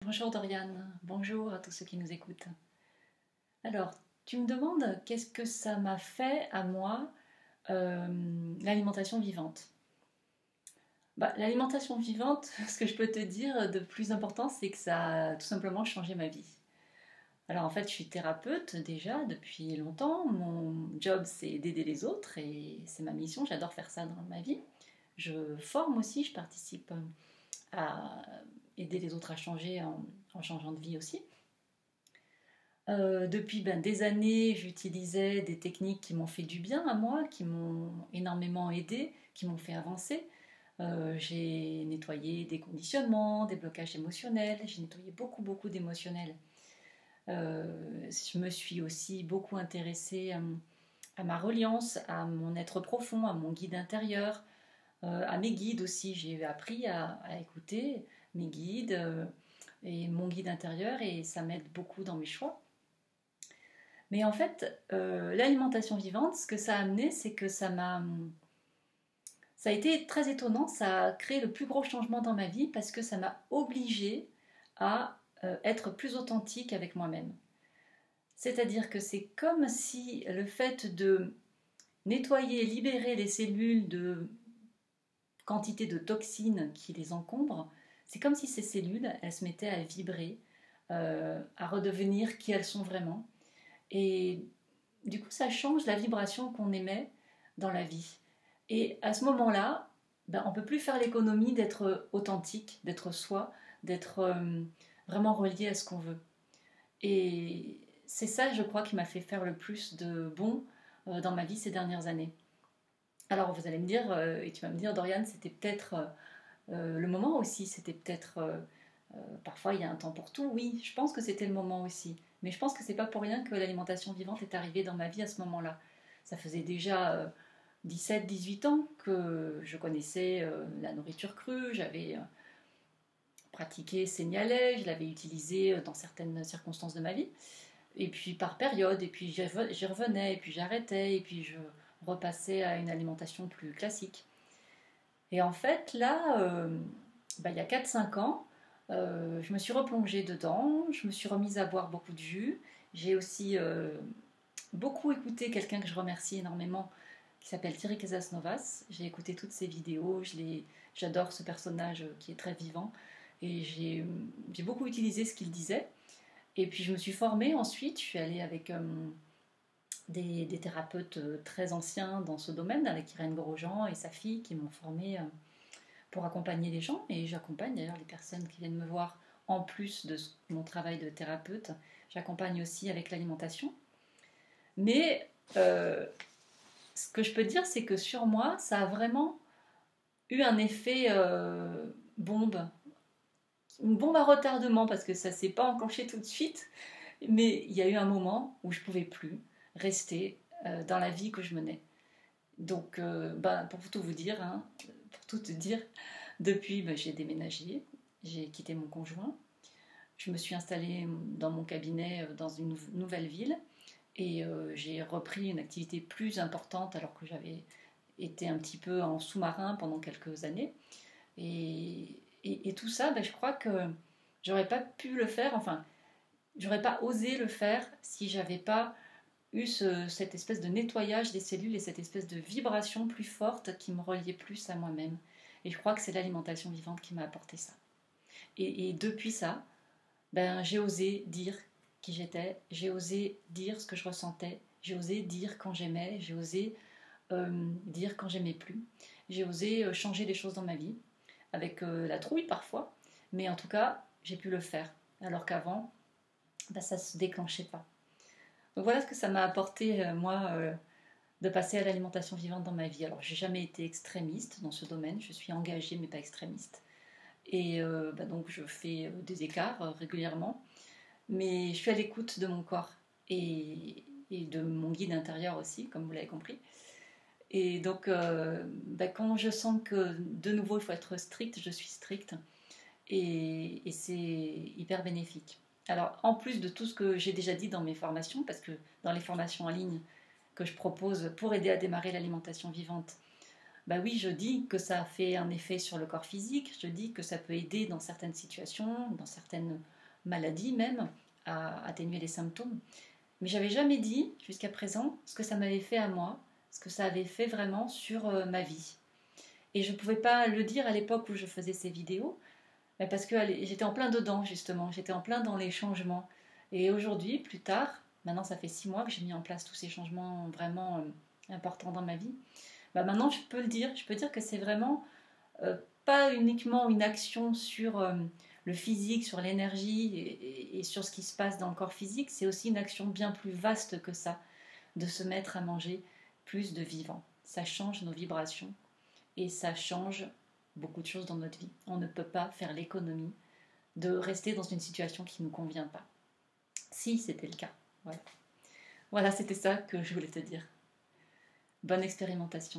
Bonjour Dorian, bonjour à tous ceux qui nous écoutent. Alors, tu me demandes qu'est-ce que ça m'a fait à moi, l'alimentation vivante. L'alimentation vivante, ce que je peux te dire de plus important, c'est que ça a tout simplement changé ma vie. Alors en fait, je suis thérapeute déjà depuis longtemps. Mon job, c'est d'aider les autres et c'est ma mission. J'adore faire ça dans ma vie. Je forme aussi, je participe à aider les autres à changer en changeant de vie aussi. Depuis des années, j'utilisais des techniques qui m'ont fait du bien à moi, qui m'ont énormément aidé, qui m'ont fait avancer. J'ai nettoyé des conditionnements, des blocages émotionnels, j'ai nettoyé beaucoup d'émotionnels. Je me suis aussi beaucoup intéressée à ma reliance, à mon être profond, à mon guide intérieur, à mes guides aussi. J'ai appris à écouter mes guides et mon guide intérieur et ça m'aide beaucoup dans mes choix. Mais en fait, l'alimentation vivante, ce que ça a amené, c'est que ça a été très étonnant, ça a créé le plus gros changement dans ma vie parce que ça m'a obligée à être plus authentique avec moi-même. C'est-à-dire que c'est comme si le fait de nettoyer, libérer les cellules de quantité de toxines qui les encombrent, c'est comme si ces cellules, elles se mettaient à vibrer, à redevenir qui elles sont vraiment. Et du coup, ça change la vibration qu'on émet dans la vie. Et à ce moment-là, on ne peut plus faire l'économie d'être authentique, d'être soi, d'être vraiment relié à ce qu'on veut. Et c'est ça, je crois, qui m'a fait faire le plus de bon dans ma vie ces dernières années. Alors vous allez me dire, et tu vas me dire, Dorian, c'était peut-être le moment aussi, c'était peut-être parfois il y a un temps pour tout. Oui, je pense que c'était le moment aussi. Mais je pense que c'est pas pour rien que l'alimentation vivante est arrivée dans ma vie à ce moment-là. Ça faisait déjà 17-18 ans que je connaissais la nourriture crue, j'avais pratiqué Seignalais, je l'avais utilisé dans certaines circonstances de ma vie. Et puis par période, et puis j'y revenais, et puis j'arrêtais, et puis je repassais à une alimentation plus classique. Et en fait, là, il y a 4-5 ans, je me suis replongée dedans, je me suis remise à boire beaucoup de jus. J'ai aussi beaucoup écouté quelqu'un que je remercie énormément, qui s'appelle Thierry Casasnovas. J'ai écouté toutes ses vidéos, j'adore ce personnage qui est très vivant. Et j'ai beaucoup utilisé ce qu'il disait. Et puis je me suis formée ensuite, je suis allée avec des thérapeutes très anciens dans ce domaine, avec Irène Grosjean et sa fille qui m'ont formée pour accompagner les gens. Et j'accompagne d'ailleurs les personnes qui viennent me voir en plus de mon travail de thérapeute. J'accompagne aussi avec l'alimentation. Mais ce que je peux dire, c'est que sur moi, ça a vraiment eu un effet bombe. Une bombe à retardement parce que ça ne s'est pas enclenché tout de suite. Mais il y a eu un moment où je ne pouvais plus rester dans la vie que je menais. Donc, pour tout vous dire, hein, pour tout te dire, depuis, j'ai déménagé, j'ai quitté mon conjoint, je me suis installée dans mon cabinet dans une nouvelle ville et j'ai repris une activité plus importante alors que j'avais été un petit peu en sous-marin pendant quelques années. Et tout ça, je crois que j'aurais pas pu le faire, enfin, j'aurais pas osé le faire si j'avais pas eu cette espèce de nettoyage des cellules et cette espèce de vibration plus forte qui me reliait plus à moi-même. Et je crois que c'est l'alimentation vivante qui m'a apporté ça. Et depuis ça, j'ai osé dire qui j'étais, j'ai osé dire ce que je ressentais, j'ai osé dire quand j'aimais, j'ai osé dire quand j'aimais plus, j'ai osé changer les choses dans ma vie, avec la trouille parfois, mais en tout cas, j'ai pu le faire. Alors qu'avant, ça ne se déclenchait pas. Donc voilà ce que ça m'a apporté, moi, de passer à l'alimentation vivante dans ma vie. Alors, j'ai jamais été extrémiste dans ce domaine, je suis engagée mais pas extrémiste. Et donc, je fais des écarts régulièrement, mais je suis à l'écoute de mon corps et de mon guide intérieur aussi, comme vous l'avez compris. Et donc, quand je sens que de nouveau il faut être strict, je suis stricte et c'est hyper bénéfique. Alors, en plus de tout ce que j'ai déjà dit dans mes formations, parce que dans les formations en ligne que je propose pour aider à démarrer l'alimentation vivante, oui, je dis que ça fait un effet sur le corps physique, je dis que ça peut aider dans certaines situations, dans certaines maladie même, à atténuer les symptômes. Mais j'avais jamais dit, jusqu'à présent, ce que ça m'avait fait à moi, ce que ça avait fait vraiment sur ma vie. Et je ne pouvais pas le dire à l'époque où je faisais ces vidéos, mais parce que j'étais en plein dedans, justement. J'étais en plein dans les changements. Et aujourd'hui, plus tard, maintenant ça fait 6 mois que j'ai mis en place tous ces changements vraiment importants dans ma vie, bah maintenant je peux le dire. Je peux dire que c'est vraiment pas uniquement une action sur le physique, sur l'énergie et sur ce qui se passe dans le corps physique, c'est aussi une action bien plus vaste que ça, de se mettre à manger plus de vivant. Ça change nos vibrations et ça change beaucoup de choses dans notre vie. On ne peut pas faire l'économie de rester dans une situation qui ne nous convient pas. Si c'était le cas. Voilà, voilà, c'était ça que je voulais te dire. Bonne expérimentation.